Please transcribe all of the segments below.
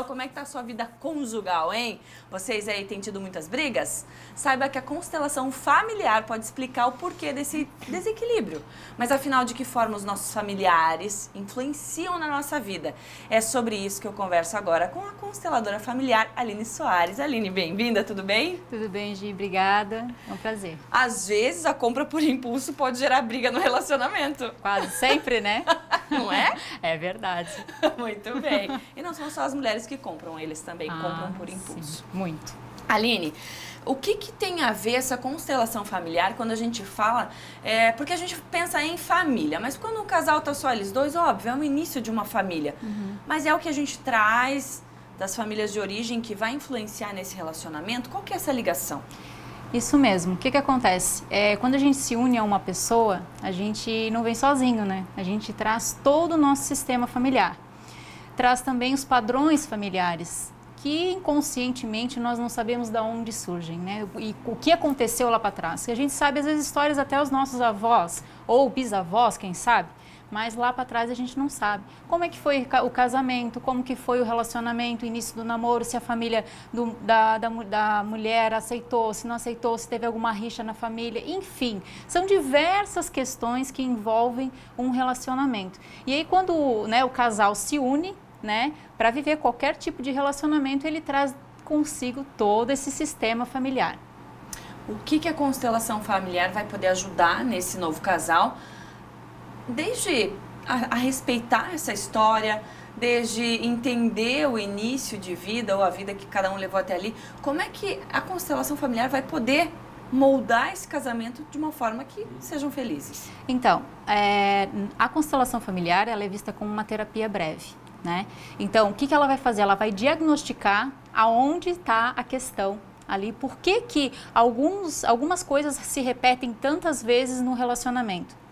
Como é que tá a sua vida conjugal, hein? Vocês aí têm tido muitas brigas? Saiba que a constelação familiar pode explicar o porquê desse desequilíbrio. Mas afinal, de que forma os nossos familiares influenciam na nossa vida? É sobre isso que eu converso agora com a consteladora familiar Aline Soares. Aline, bem-vinda, tudo bem? Tudo bem, Gi, obrigada. É um prazer. Às vezes a compra por impulso pode gerar briga no relacionamento. Quase sempre, né? Não é? É verdade. Muito bem. E não são só as mulheres que compram, eles também compram por impulso. Sim, muito. Aline, o que tem a ver essa constelação familiar quando a gente fala... porque a gente pensa em família, mas quando um casal tá só eles dois, óbvio, é o início de uma família. Mas é o que a gente traz das famílias de origem que vai influenciar nesse relacionamento? Qual que é essa ligação? Isso mesmo. O que acontece? Quando a gente se une a uma pessoa, a gente não vem sozinho, né? A gente traz todo o nosso sistema familiar. Traz também os padrões familiares, que inconscientemente nós não sabemos de onde surgem, né? E o que aconteceu lá para trás. A gente sabe, às vezes, histórias até os nossos avós, ou bisavós, quem sabe, mas lá para trás a gente não sabe. Como é que foi o casamento, como que foi o relacionamento, o início do namoro, se a família da mulher aceitou, se não aceitou, se teve alguma rixa na família, enfim. São diversas questões que envolvem um relacionamento. E aí quando o casal se une, né, para viver qualquer tipo de relacionamento, ele traz consigo todo esse sistema familiar. O que a constelação familiar vai poder ajudar nesse novo casal? Desde a respeitar essa história, desde entender o início de vida ou a vida que cada um levou até ali, como é que a constelação familiar vai poder moldar esse casamento de uma forma que sejam felizes? Então, a constelação familiar ela é vista como uma terapia breve, né? Então, o que ela vai fazer? Ela vai diagnosticar aonde está a questão ali, por que algumas coisas se repetem tantas vezes no relacionamento.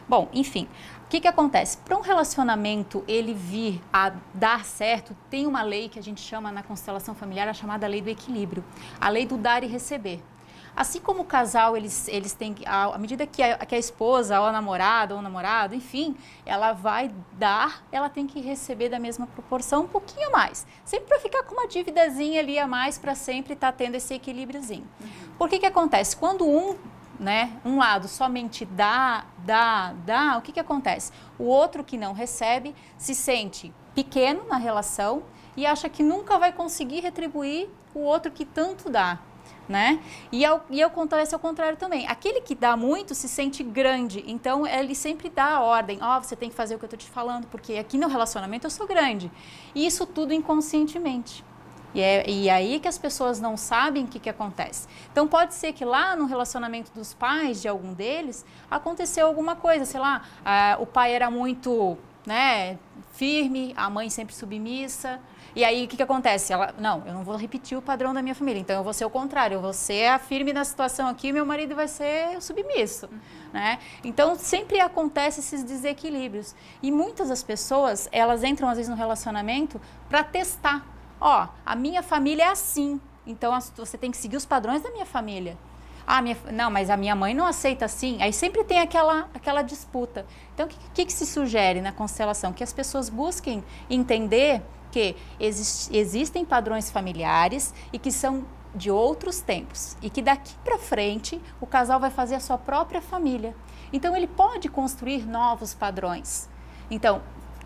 Bom, enfim, o que acontece? Para um relacionamento ele vir a dar certo, tem uma lei que a gente chama na constelação familiar, a chamada lei do equilíbrio, a lei do dar e receber. Assim como o casal, eles têm, à medida que a esposa, ou a namorada, ou o namorado, enfim, ela vai dar, ela tem que receber da mesma proporção, um pouquinho a mais. Sempre para ficar com uma dívidazinha ali a mais, para sempre estar tendo esse equilíbriozinho. Por que acontece? Quando um lado somente dá, o que acontece? O outro que não recebe se sente pequeno na relação e acha que nunca vai conseguir retribuir o outro que tanto dá, né? E acontece ao contrário também. Aquele que dá muito se sente grande, então ele sempre dá a ordem, você tem que fazer o que eu estou te falando, porque aqui no relacionamento eu sou grande. E isso tudo inconscientemente. E aí que as pessoas não sabem o que acontece. Então pode ser que lá no relacionamento dos pais de algum deles aconteceu alguma coisa, sei lá, o pai era muito, firme, a mãe sempre submissa. E aí o que acontece? Não, eu não vou repetir o padrão da minha família, então eu vou ser o contrário, eu vou ser a firme na situação aqui, meu marido vai ser o submisso, né? Então sempre acontece esses desequilíbrios. E muitas das pessoas, elas entram às vezes no relacionamento para testar. A minha família é assim, então você tem que seguir os padrões da minha família. Não, mas a minha mãe não aceita assim. Aí sempre tem aquela disputa. Então, o que se sugere na constelação? Que as pessoas busquem entender que existem padrões familiares e que são de outros tempos. E que daqui para frente o casal vai fazer a sua própria família. Então, ele pode construir novos padrões. Então,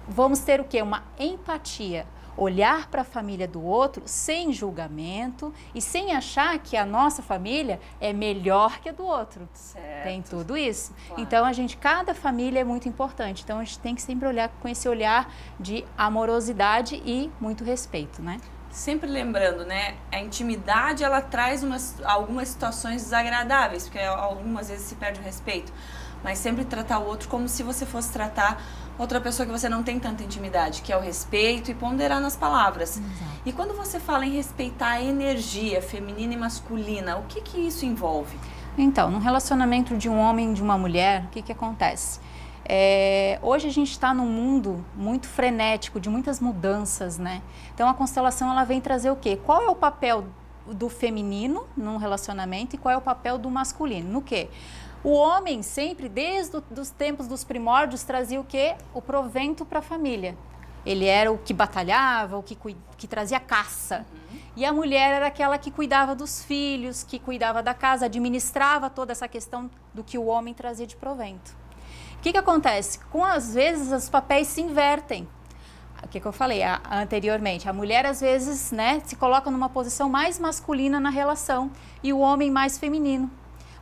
vamos ter o quê? Uma empatia. Olhar para a família do outro sem julgamento e sem achar que a nossa família é melhor que a do outro. Certo. Tem tudo isso. Claro. Então, cada família é muito importante. Então, a gente tem que sempre olhar com esse olhar de amorosidade e muito respeito, né? Sempre lembrando, a intimidade ela traz algumas situações desagradáveis, porque algumas vezes se perde o respeito. Mas sempre tratar o outro como se você fosse tratar outra pessoa que você não tem tanta intimidade, que é o respeito e ponderar nas palavras. Exato. E quando você fala em respeitar a energia feminina e masculina, o que isso envolve? Então, no relacionamento de um homem e de uma mulher, o que acontece? Hoje a gente está num mundo muito frenético, de muitas mudanças, né? Então a constelação ela vem trazer o quê? Qual é o papel do feminino num relacionamento e qual é o papel do masculino? No quê? O homem sempre, desde os tempos dos primórdios, trazia o quê? O provento para a família. Ele era o que batalhava, o que trazia caça. E a mulher era aquela que cuidava dos filhos, que cuidava da casa, administrava toda essa questão do que o homem trazia de provento. O que acontece? Às vezes, os papéis se invertem. O que eu falei anteriormente? A mulher, às vezes, né, se coloca numa posição mais masculina na relação e o homem mais feminino.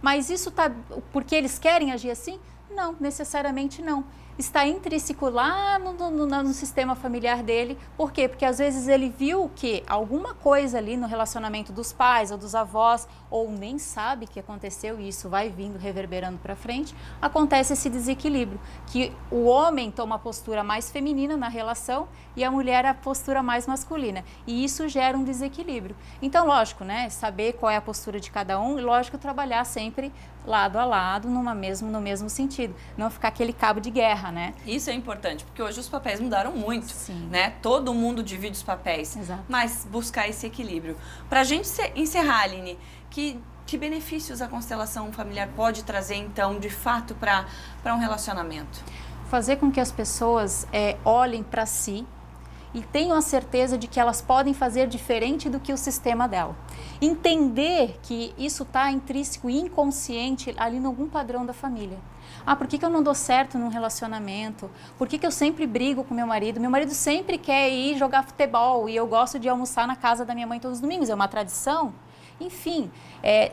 Mas isso está porque eles querem agir assim? Não, necessariamente não. Está intrínseco lá no sistema familiar dele. Por quê? Porque às vezes ele viu que alguma coisa ali no relacionamento dos pais ou dos avós, ou nem sabe que aconteceu e isso vai vindo, reverberando para frente, acontece esse desequilíbrio, que o homem toma a postura mais feminina na relação e a mulher a postura mais masculina. E isso gera um desequilíbrio. Então, lógico, né? Saber qual é a postura de cada um e, lógico, trabalhar sempre lado a lado, no mesmo sentido. Não ficar aquele cabo de guerra, né? Isso é importante, porque hoje os papéis mudaram muito, Sim. né? Todo mundo divide os papéis, Exato. Mas buscar esse equilíbrio. Para a gente encerrar, Aline, que benefícios a constelação familiar pode trazer, então, de fato, para um relacionamento? Fazer com que as pessoas olhem para si e tenham a certeza de que elas podem fazer diferente do que o sistema dela. Entender que isso está intrínseco e inconsciente ali em algum padrão da família. Por que eu não dou certo num relacionamento? Por que eu sempre brigo com meu marido? Meu marido sempre quer ir jogar futebol e eu gosto de almoçar na casa da minha mãe todos os domingos. É uma tradição? Enfim,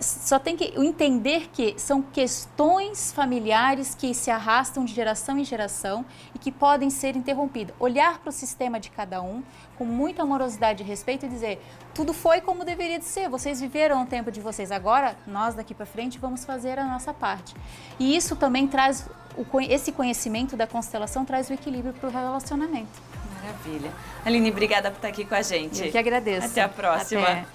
só tem que entender que são questões familiares que se arrastam de geração em geração e que podem ser interrompidas. Olhar para o sistema de cada um com muita amorosidade e respeito e dizer, tudo foi como deveria de ser, vocês viveram o tempo de vocês, agora nós daqui para frente vamos fazer a nossa parte. E isso também traz, esse conhecimento da constelação traz o equilíbrio para o relacionamento. Maravilha. Aline, obrigada por estar aqui com a gente. Eu que agradeço. Até a próxima. Até.